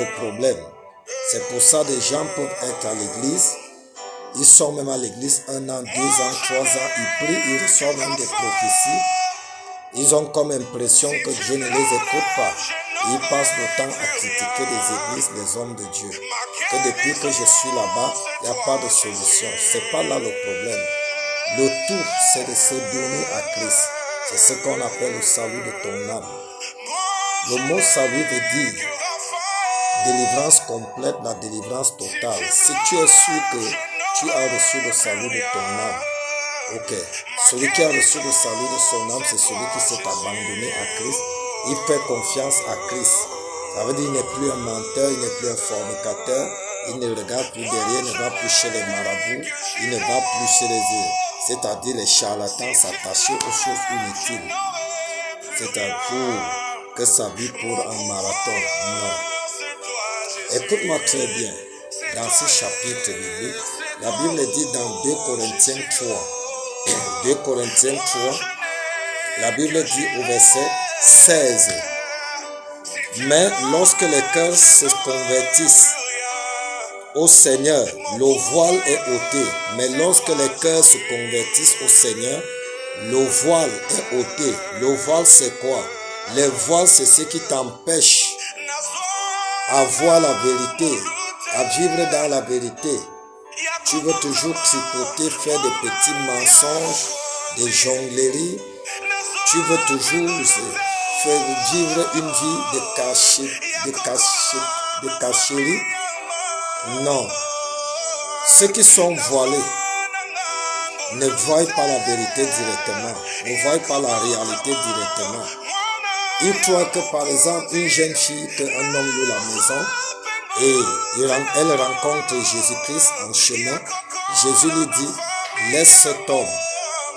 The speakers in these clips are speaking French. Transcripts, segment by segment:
problème. C'est pour ça que les gens peuvent être à l'église. Ils sont même à l'église 1 an, 2 ans, 3 ans. Ils prient, ils reçoivent même des prophéties. Ils ont comme impression que Dieu ne les écoute pas. Ils passent le temps à critiquer les églises, les hommes de Dieu. Que depuis que je suis là-bas, il n'y a pas de solution. Ce n'est pas là le problème. Le tout, c'est de se donner à Christ. C'est ce qu'on appelle le salut de ton âme. Le mot salut veut dire délivrance complète, la délivrance totale. Si tu es sûr que tu as reçu le salut de ton âme, ok. Celui qui a reçu le salut de son âme, c'est celui qui s'est abandonné à Christ. Il fait confiance à Christ. Ça veut dire qu'il n'est plus un menteur, il n'est plus un fornicateur. Il ne regarde plus derrière, il ne va plus chez les marabouts, il ne va plus chez c'est-à-dire les charlatans s'attacher aux choses inutiles. C'est-à-dire que sa vie pour un marathon. Non. Écoute-moi très bien. Dans ce chapitre biblique, la Bible dit dans 2 Corinthiens 3, 2 Corinthiens 3, la Bible dit au verset 16, mais lorsque les cœurs se convertissent au Seigneur, le voile est ôté. Mais lorsque les cœurs se convertissent au Seigneur, le voile est ôté. Le voile, c'est quoi? Le voile, c'est ce qui t'empêche à voir la vérité, à vivre dans la vérité. Tu veux toujours tripoter, faire des petits mensonges, des jongleries. Tu veux toujours vivre une vie de cacherie. Non. Ceux qui sont voilés ne voient pas la vérité directement, ne voient pas la réalité directement. Ils croient que par exemple, une jeune fille, qu'un homme loue la maison, et elle rencontre Jésus-Christ en chemin. Jésus lui dit, laisse cet homme,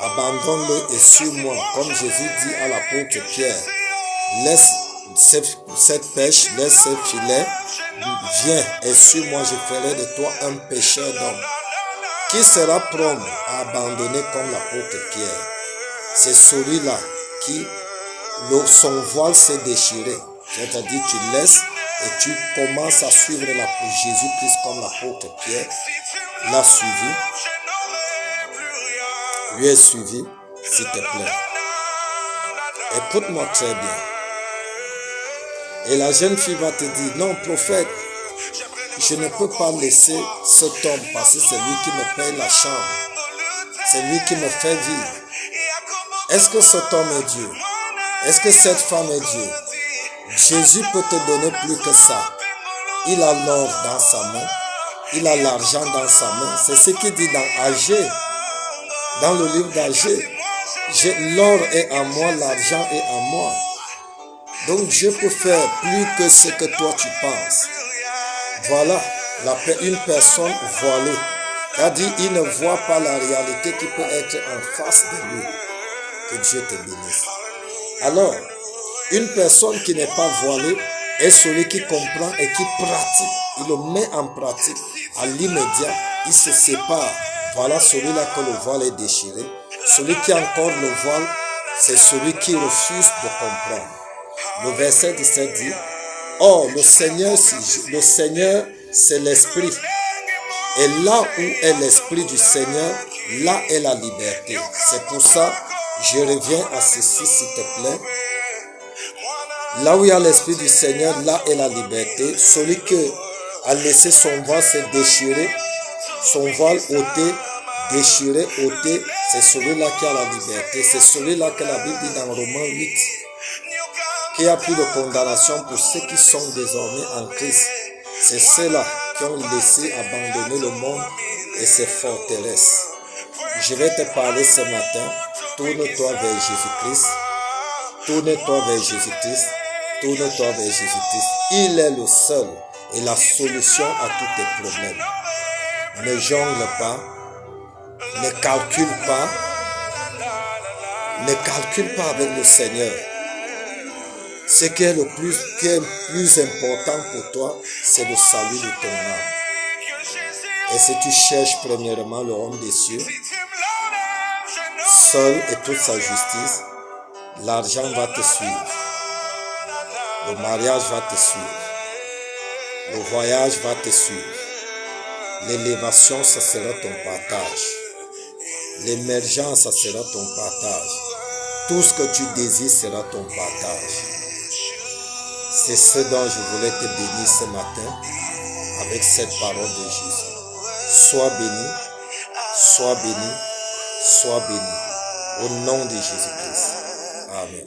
abandonne-le et suis-moi. Comme Jésus dit à l'apôtre Pierre, laisse cette pêche, laisse ce filet, viens et suis-moi, je ferai de toi un pécheur d'homme. Qui sera prompt à abandonner comme l'apôtre Pierre? C'est celui-là qui, son voile s'est déchiré. C'est-à-dire tu laisses et tu commences à suivre Jésus-Christ comme l'apôtre Pierre l'a suivi. Lui est suivi, s'il te plaît. Écoute-moi très bien. Et la jeune fille va te dire, non prophète, je ne peux pas laisser cet homme parce que c'est lui qui me paye la chambre. C'est lui qui me fait vivre. Est-ce que cet homme est Dieu? Est-ce que cette femme est Dieu? Jésus peut te donner plus que ça. Il a l'or dans sa main. Il a l'argent dans sa main. C'est ce qu'il dit dans Agé. Dans le livre d'Agé. L'or est à moi, l'argent est à moi. Donc Dieu peut faire plus que ce que toi tu penses. Voilà, une personne voilée. C'est-à-dire, il ne voit pas la réalité qui peut être en face de lui. Que Dieu te bénisse. Alors, une personne qui n'est pas voilée est celui qui comprend et qui pratique. Il le met en pratique. À l'immédiat, il se sépare. Voilà celui-là que le voile est déchiré. Celui qui a encore le voile, c'est celui qui refuse de comprendre. Le verset 17 dit, « Or, le Seigneur, c'est l'Esprit. Et là où est l'Esprit du Seigneur, là est la liberté. » C'est pour ça, je reviens à ceci, s'il te plaît. Là où il y a l'Esprit du Seigneur, là est la liberté. Celui qui a laissé son voile se déchirer, son voile ôté, déchiré, ôté, c'est celui-là qui a la liberté. C'est celui-là que la Bible dit dans Romains 8. Qu'il n'y a plus de condamnation pour ceux qui sont désormais en Christ. C'est ceux-là qui ont laissé abandonner le monde et ses forteresses. Je vais te parler ce matin. Tourne-toi vers Jésus-Christ. Tourne-toi vers Jésus-Christ. Tourne-toi vers Jésus-Christ. Il est le seul et la solution à tous tes problèmes. Ne jongle pas. Ne calcule pas. Ne calcule pas avec le Seigneur. Ce qui est le plus important pour toi, c'est le salut de ton âme. Et si tu cherches premièrement le royaume des cieux, seul et toute sa justice, l'argent va te suivre. Le mariage va te suivre. Le voyage va te suivre. L'élévation, ça sera ton partage. L'émergence, ça sera ton partage. Tout ce que tu désires sera ton partage. C'est ce dont je voulais te bénir ce matin avec cette parole de Jésus. Sois béni, sois béni, sois béni. Au nom de Jésus-Christ. Amen.